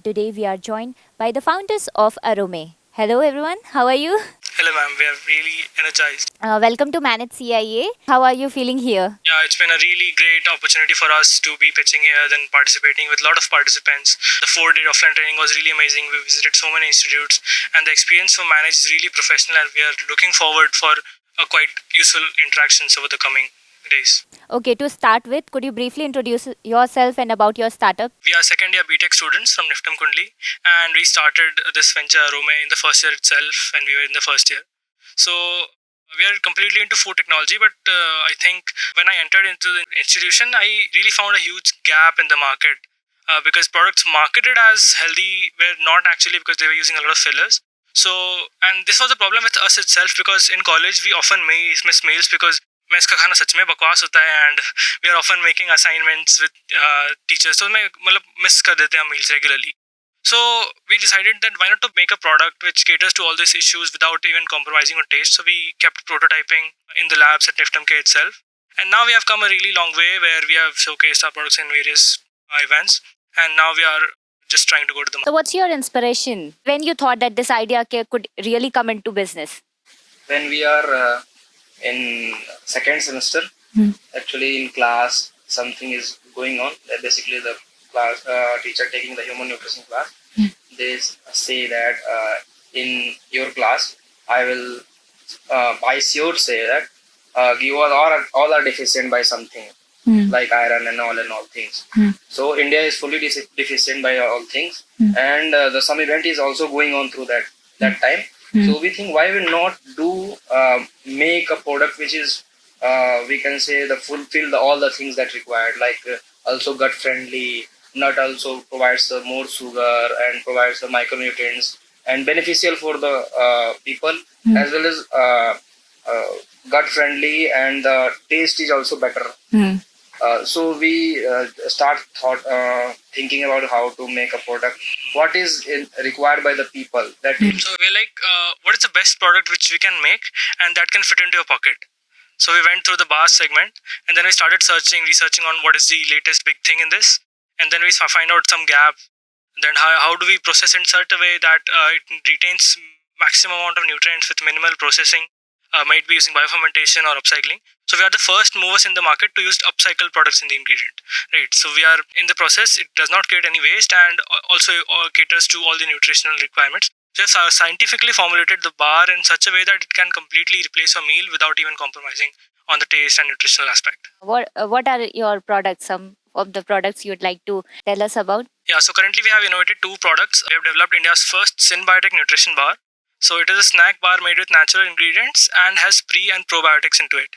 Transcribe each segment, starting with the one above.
and today we are joined by the founders of Aromaé. Hello everyone, how are you? Hello, ma'am. We are really energized. Welcome to Manage CIA. How are you feeling here? Yeah, it's been a really great opportunity for us to be pitching here and participating with a lot of participants. The 4-day offline training was really amazing. We visited so many institutes, and the experience for Manage is really professional, and we are looking forward for a quite useful interactions over the coming days. Okay, to start with, could you briefly introduce yourself and about your startup? We are second year BTech students from Niftam Kundli, and we started this venture Aromaé in the first year itself, and we were in the first year. So we are completely into food technology, but I think when I entered into the institution, I really found a huge gap in the market because products marketed as healthy were not actually, because they were using a lot of fillers. So, and this was a problem with us itself, because in college we often miss meals because mess का खाना सच में बकवास होता है, and we are often making assignments with teachers, तो मैं मतलब मिस कर देते हैं meals regularly. So we decided that why not to make a product which caters to all these issues without even compromising on taste. So we kept prototyping in the labs at NIFTMK itself, and now we have come a really long way where we have showcased our products in various events, and now we are just trying to go to the market. So, what's your inspiration when you thought that this idea could really come into business? When we are in second semester, actually in class, something is going on. Basically, the class teacher taking the human nutrition class, they say that in your class, I will by sure say that you all are deficient by something like iron and all things. So India is fully deficient by all things, and some event is also going on through that time. So we think, why will not do make a product which is we can say the fulfill all the things that required, like also gut friendly, nut also provides more sugar and provides the micronutrients and beneficial for the people, as well as gut friendly, and the taste is also better. So we start thinking about how to make a product, what is required by the people. That So we're like, what is the best product which we can make and that can fit into your pocket? So we went through the bar segment, and then we started researching on what is the latest big thing in this, and then we find out some gap. Then how do we process in such a way that it retains maximum amount of nutrients with minimal processing, might be using biofermentation or upcycling. So we are the first movers in the market to use upcycled products in the ingredient, right? So we are in the process. It does not create any waste, and also caters to all the nutritional requirements. Just scientifically formulated the bar in such a way that it can completely replace a meal without even compromising on the taste and nutritional aspect. What are your products? Some of the products you'd like to tell us about? Yeah, so currently we have innovated 2 products. We have developed India's first synbiotic nutrition bar. So it is a snack bar made with natural ingredients and has pre and probiotics into it.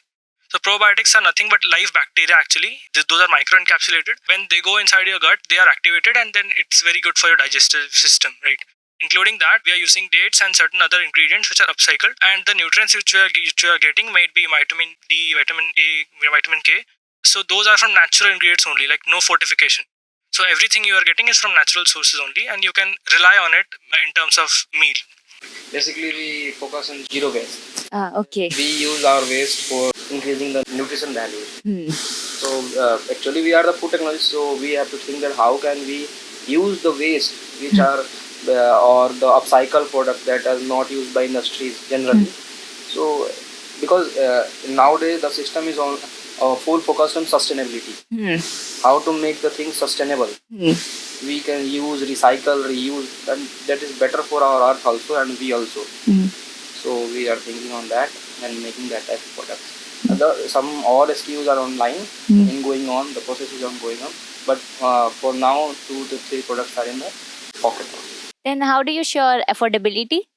So probiotics are nothing but live bacteria actually. Those are microencapsulated. When they go inside your gut, they are activated, and then it's very good for your digestive system, right? Including that, we are using dates and certain other ingredients which are upcycled, and the nutrients which we are getting might be vitamin D, vitamin A, vitamin K. So those are from natural ingredients only, like no fortification. So everything you are getting is from natural sources only, and you can rely on it in terms of meal. basically we focus on zero waste. Okay. We use our waste for increasing the nutrition value. So actually we are the food technologists, so we have to think that how can we use the waste which are or the upcycle product that are not used by industries generally. So because nowadays the system is on full focused on sustainability, how to make the things sustainable. We can use, recycle, reuse, and that is better for our earth also, and we also. So we are thinking on that and making that type of product. Some all SKUs are online in going on, the process is on going on, but for now 2 to 3 products are in the pocket. Then how do you ensure affordability?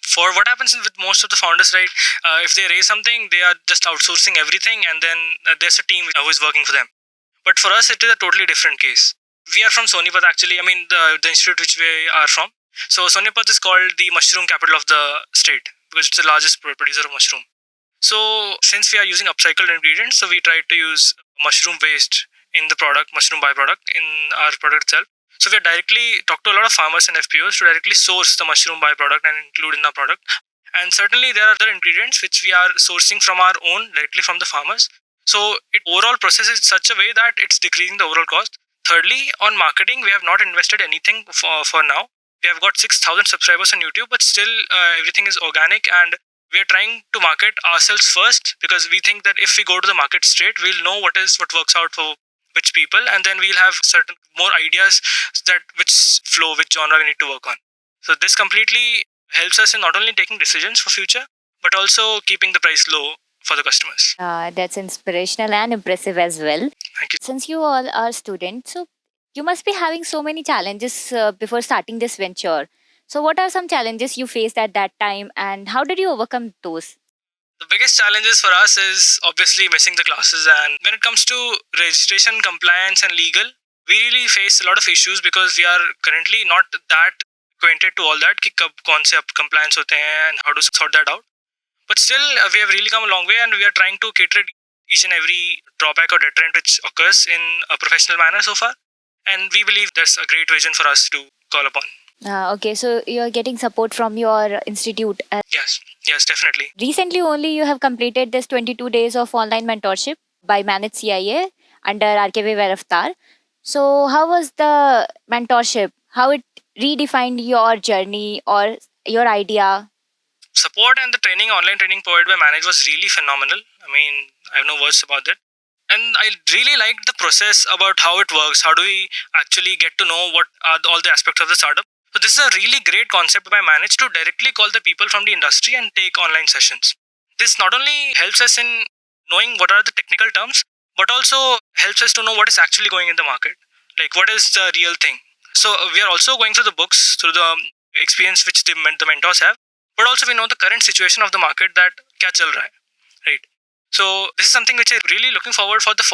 For what happens with most of the founders, right? If they raise something, they are just outsourcing everything, and then there's a team who is working for them. But for us, it is a totally different case. We are from Sonipat actually. I mean, the institute which we are from. So Sonipat is called the mushroom capital of the state because it's the largest producer of mushroom. So since we are using upcycled ingredients, so we try to use mushroom waste in the product, mushroom byproduct in our product itself. So we are directly talk to a lot of farmers and FPOs to directly source the mushroom byproduct and include in our product. And certainly there are other ingredients which we are sourcing from our own, directly from the farmers. So it overall processes in such a way that it's decreasing the overall cost. Thirdly, on marketing, we have not invested anything for now. We have got 6,000 subscribers on YouTube, but still everything is organic, and we are trying to market ourselves first because we think that if we go to the market straight, we'll know what works out for which people, and then we'll have certain more ideas that which flow, which genre we need to work on. So this completely helps us in not only taking decisions for future, but also keeping the price low for the customers. That's inspirational and impressive as well. Thank you. Since you all are students, so you must be having so many challenges before starting this venture. So, what are some challenges you faced at that time, and how did you overcome those? The biggest challenges for us is obviously missing the classes, and when it comes to registration, compliance, and legal, we really face a lot of issues because we are currently not that acquainted to all that कि कब कौन से compliance होते हैं and how to sort that out. But still, we have really come a long way, and we are trying to cater each and every drawback or deterrent which occurs in a professional manner so far. And we believe there's a great vision for us to call upon. Okay, so you're getting support from your institute. Yes, definitely. Recently, only you have completed this 22 days of online mentorship by Managed CIA under RKV Veraftar. So, how was the mentorship? How it redefined your journey or your idea? Support and the online training provided by Manage was really phenomenal. I mean, I have no words about that. And I really liked the process about how it works. How do we actually get to know what are all the aspects of the startup? So this is a really great concept by Manage to directly call the people from the industry and take online sessions. This not only helps us in knowing what are the technical terms, but also helps us to know what is actually going in the market. Like what is the real thing. So we are also going through the books, through the experience which the mentors have, but also we know the current situation of the market, that kya chal raha hai, right? So this is something which I'm really looking forward for the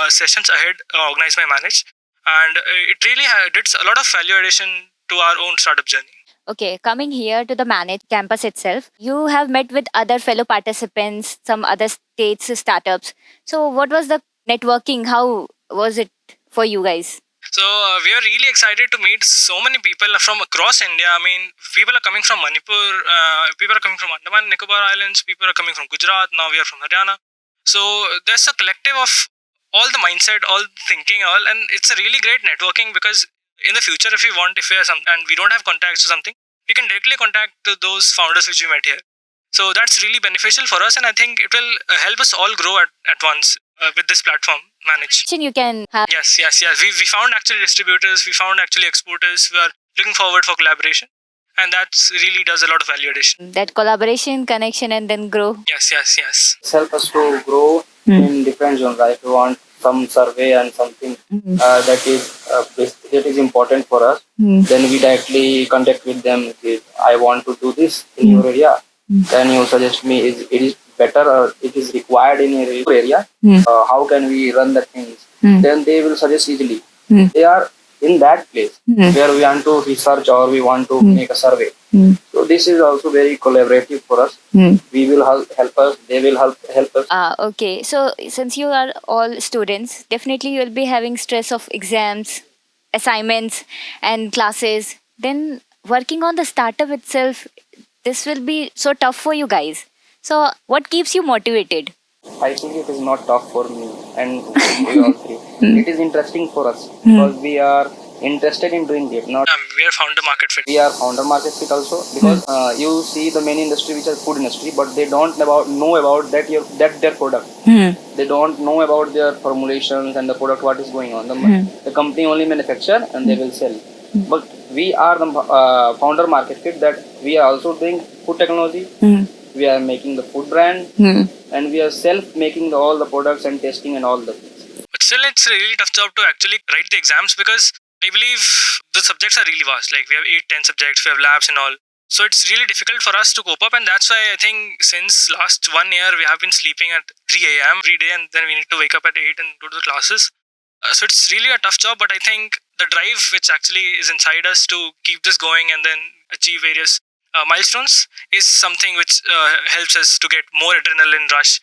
sessions ahead organized by Manage, and it really did a lot of value addition to our own startup journey. Okay, coming here to the Managed campus itself, you have met with other fellow participants, some other states startups. So, what was the networking? How was it for you guys? So we are really excited to meet so many people from across India. I mean, people are coming from Manipur, people are coming from Andaman and Nicobar Islands, people are coming from Gujarat, now we are from Haryana. So there's a collective of all the mindset, all thinking, and it's a really great networking because in the future, if we are some and we don't have contacts or something, we can directly contact those founders which we met here. So that's really beneficial for us, and I think it will help us all grow at once with this platform Manage. You can have. Yes. We found actually distributors, we found actually exporters. We are looking forward for collaboration, and that really does a lot of value addition. That collaboration, connection, and then grow. Yes. It's help us to grow in different genres. If you want some survey and something that is important for us, then we directly contact with them. I want to do this in your area. Can you suggest me it is better or it is required in your area? How can we run the things? Then they will suggest easily. They are in that place where we want to research or we want to make a survey. So this is also very collaborative for us. We will help us. They will help us. Okay. So since you are all students, definitely you will be having stress of exams, assignments, and classes. Then working on the startup itself, this will be so tough for you guys. So what keeps you motivated? I think it is not tough for me and we all three. It is interesting for us because we are interested in doing it. Not we are founder market fit. We are founder market fit also because you see the main industry which is food industry, but they don't know about their product. They don't know about their formulations and the product what is going on. The company only manufacture and they will sell. But we are the founder market fit, that we are also doing food technology. We are making the food brand and we are self-making all the products and testing and all the things. But still, it's a really tough job to actually write the exams because I believe the subjects are really vast. Like we have 8-10 subjects, we have labs and all. So it's really difficult for us to cope up, and that's why I think since last 1 year we have been sleeping at 3 a.m. every day, and then we need to wake up at 8 and go to the classes. So it's really a tough job, but I think the drive which actually is inside us to keep this going and then achieve various milestones is something which helps us to get more adrenaline rush.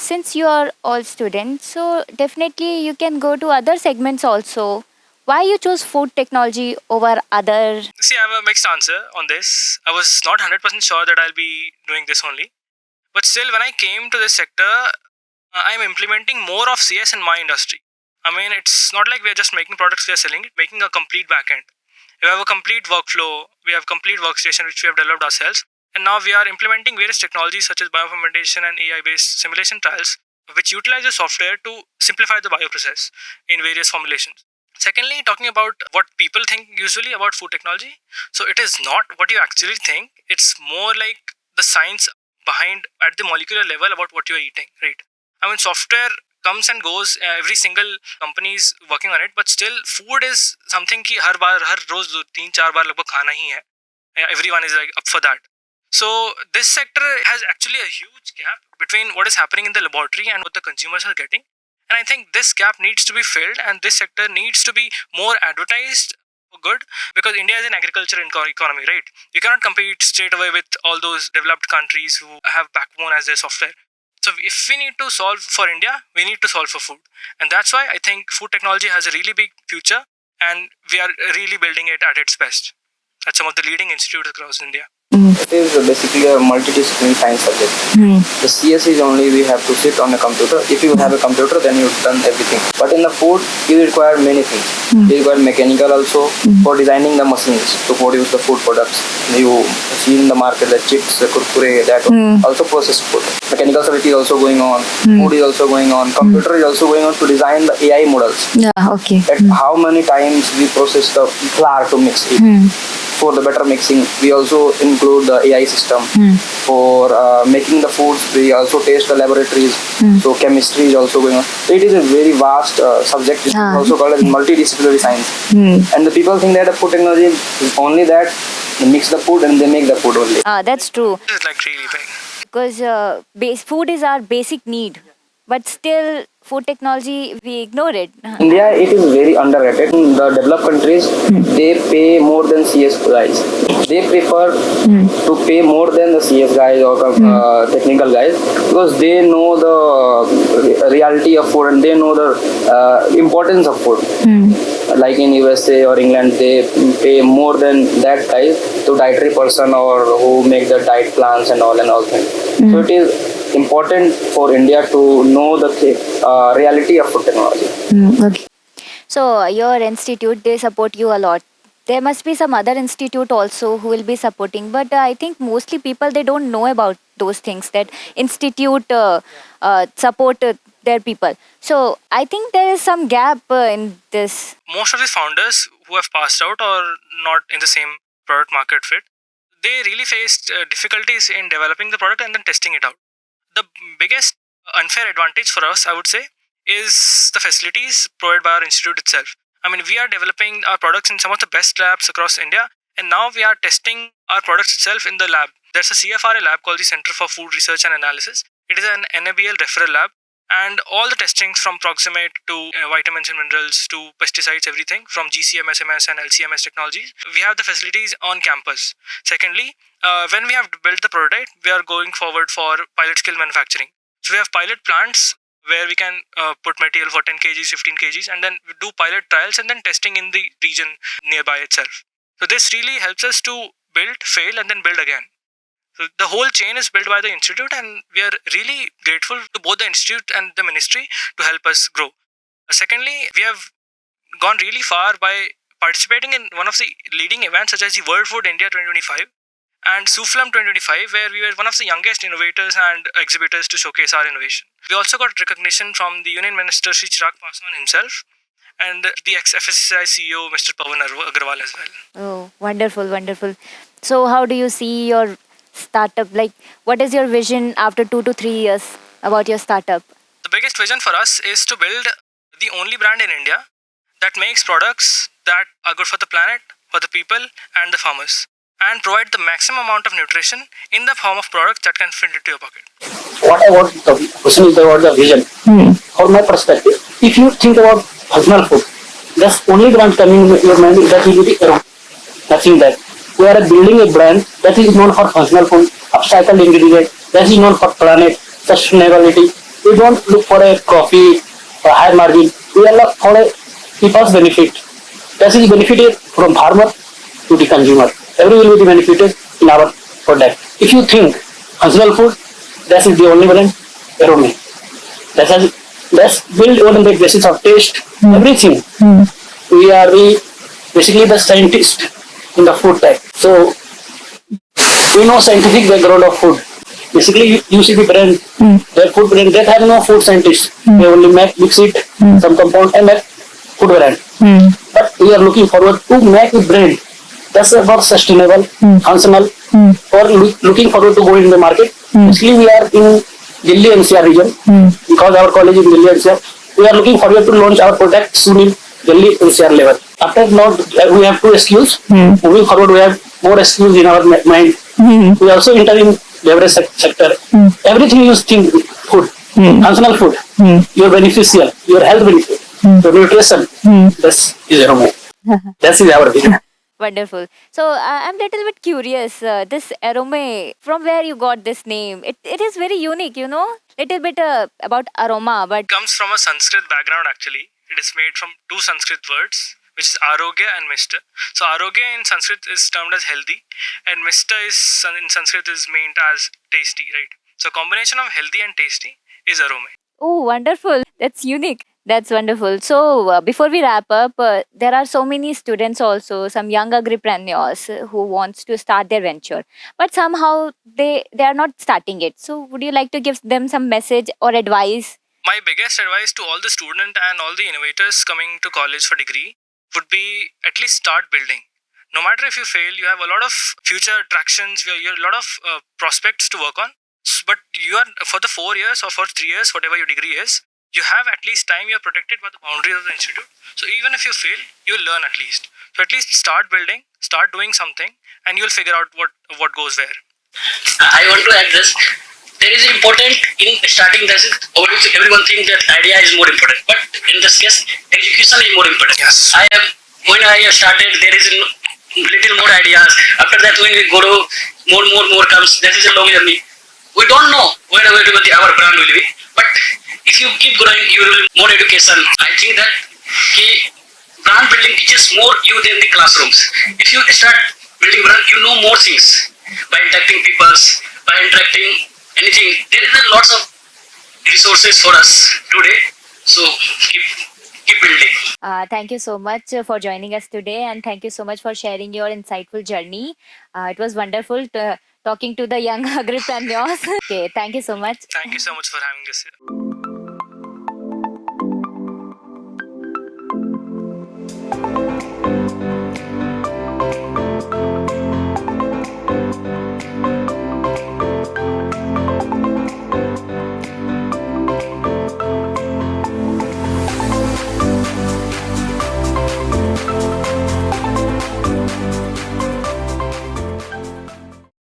Since you are all students, so definitely you can go to other segments also. Why you chose food technology over other? See, I have a mixed answer on this. I was not 100% sure that I'll be doing this only. But still, when I came to this sector, I'm implementing more of CS in my industry. I mean, it's not like we are just making products, we are selling it, making a complete backend. We have a complete workflow, we have complete workstation which we have developed ourselves. And now we are implementing various technologies such as bio-fermentation and AI-based simulation trials, which utilizes software to simplify the bioprocess in various formulations. Secondly, talking about what people think usually about food technology. So it is not what you actually think. It's more like the science behind at the molecular level about what you are eating, right? I mean, software comes and goes. Every single company is working on it, but still, food is something कि हर रोज 3-4 बार लगभग खाना ही है. Everyone is like up for that. So this sector has actually a huge gap between what is happening in the laboratory and what the consumers are getting. And I think this gap needs to be filled, and this sector needs to be more advertised for good, because India is an agriculture economy, right? You cannot compete straight away with all those developed countries who have backbone as their software. So if we need to solve for India, we need to solve for food. And that's why I think food technology has a really big future, and we are really building it at its best at some of the leading institutes across India. It is basically a multidisciplinary science subject. The CS is only we have to sit on a computer. If you have a computer, then you've done everything. But in the food, you require many things. You require mechanical also for designing the machines to produce the food products. You see in the market the chips, the kurkure, that also processed food. Mechanical study is also going on. Food is also going on. Computer is also going on to design the AI models. Yeah, okay. At how many times we process the flour to mix it. For the better mixing, we also include the AI system. For making the foods, we also test the laboratories. So chemistry is also going on. So it is a very vast subject. It's also called as multidisciplinary science. And the people think that the food technology is only that they mix the food and they make the food only. That's true. This is like really big. Because food is our basic need, but still food technology, we ignore it. India, it is very underrated. In the developed countries, they pay more than CS guys. They prefer to pay more than the CS guys or technical guys, because they know the reality of food and they know the importance of food. Like in USA or England, they pay more than that guys to dietary person or who make the diet plans and all things. So it is important for India to know the reality of food technology. Okay. So your institute, they support you a lot. There must be some other institute also who will be supporting, but I think mostly people, they don't know about those things, that institute support their people. So I think there is some gap in this. Most of the founders who have passed out or not in the same product market fit, they really faced difficulties in developing the product and then testing it out. The biggest unfair advantage for us, I would say, is the facilities provided by our institute itself. I mean, we are developing our products in some of the best labs across India, and now we are testing our products itself in the lab. There's a CFRA lab called the Center for Food Research and Analysis. It is an NABL referral lab, and all the testings from proximate to vitamins and minerals to pesticides, everything from GCM, SMS and LCMS technologies, we have the facilities on campus. Secondly, when we have built the prototype, we are going forward for pilot scale manufacturing. So we have pilot plants where we can put material for 10 kgs, 15 kgs, and then we do pilot trials and then testing in the region nearby itself. So this really helps us to build, fail, and then build again. So the whole chain is built by the institute, and we are really grateful to both the institute and the ministry to help us grow. Secondly, we have gone really far by participating in one of the leading events such as the World Food India 2025 and Suflam 2025, where we were one of the youngest innovators and exhibitors to showcase our innovation. We also got recognition from the Union Minister Sri Chirag Paswan himself and the ex-FSSAI CEO Mr. Pawan Agarwal as well. Oh, wonderful, wonderful. So how do you see your startup? Like, what is your vision after 2 to 3 years about your startup? The biggest vision for us is to build the only brand in India that makes products that are good for the planet, for the people and the farmers, and provide the maximum amount of nutrition in the form of products that can fit into your pocket. What I want, the question is about the vision. From my perspective, if you think about functional food, that's only brand coming in your mind that will be Aromaé. Nothing that. We are building a brand that is known for functional food, upcycled ingredient, that is known for planet, sustainability. We don't look for a profit or higher margin. We are look for a people's benefit. That is benefited from farmer to the consumer. Everyone will be benefited in our product. If you think functional food, that is the only brand, Aromaé. That has That's built on the basis of taste, everything. We are basically the scientist in the food tech. So we know scientific background of food. Basically, you see the brand, their food brand, they have no food scientists. They only make, mix it, some compound, and make food brand. But we are looking forward to make a brand that's about sustainable, functional, or looking forward to go in the market. Basically, we are in Delhi NCR region because our college is in Delhi NCR. We are looking forward to launch our product soon in Delhi NCR level. After now, we have 2 SKUs. Moving forward, we have more SKUs in our mind. We also enter in beverage sector. Everything you think food, functional food, your beneficial, your health benefit, your nutrition. This is Aromaé. That is our vision. Wonderful. So I'm little bit curious. This Aromaé, from where you got this name? It is very unique, you know. Little bit about aroma, but Comes from a Sanskrit background actually. It is made from 2 Sanskrit words, which is arogya and mista. So arogya in Sanskrit is termed as healthy, and mista is in Sanskrit is meant as tasty, right? So combination of healthy and tasty is Aromaé. oh, wonderful. That's unique. That's wonderful. So, before we wrap up, there are so many students also, some young agripreneurs who wants to start their venture, but somehow they are not starting it. So, would you like to give them some message or advice? My biggest advice to all the student and all the innovators coming to college for degree would be at least start building. No matter if you fail, you have a lot of future attractions, you have a lot of prospects to work on. But you are for the 4 years or for 3 years, whatever your degree is, you have at least time. You're protected by the boundaries of the institute. So even if you fail, you'll learn at least. So at least start building, start doing something, and you'll figure out what goes where. I want to add this. There is important in starting this. Everyone thinks that idea is more important, but in this case, execution is more important. Yes. When I started, there is little more ideas. After that, when we go to more comes. That is a long journey. We don't know where our brand will be, but if you keep growing, you will more education. I think that brand building teaches more you than the classrooms. If you start building brand, you know more things by interacting people, by interacting anything. There is a lots of resources for us today. So keep building. Thank you so much for joining us today, and thank you so much for sharing your insightful journey. It was wonderful talking to the young agripreneurs. Okay, thank you so much. Thank you so much for having us here.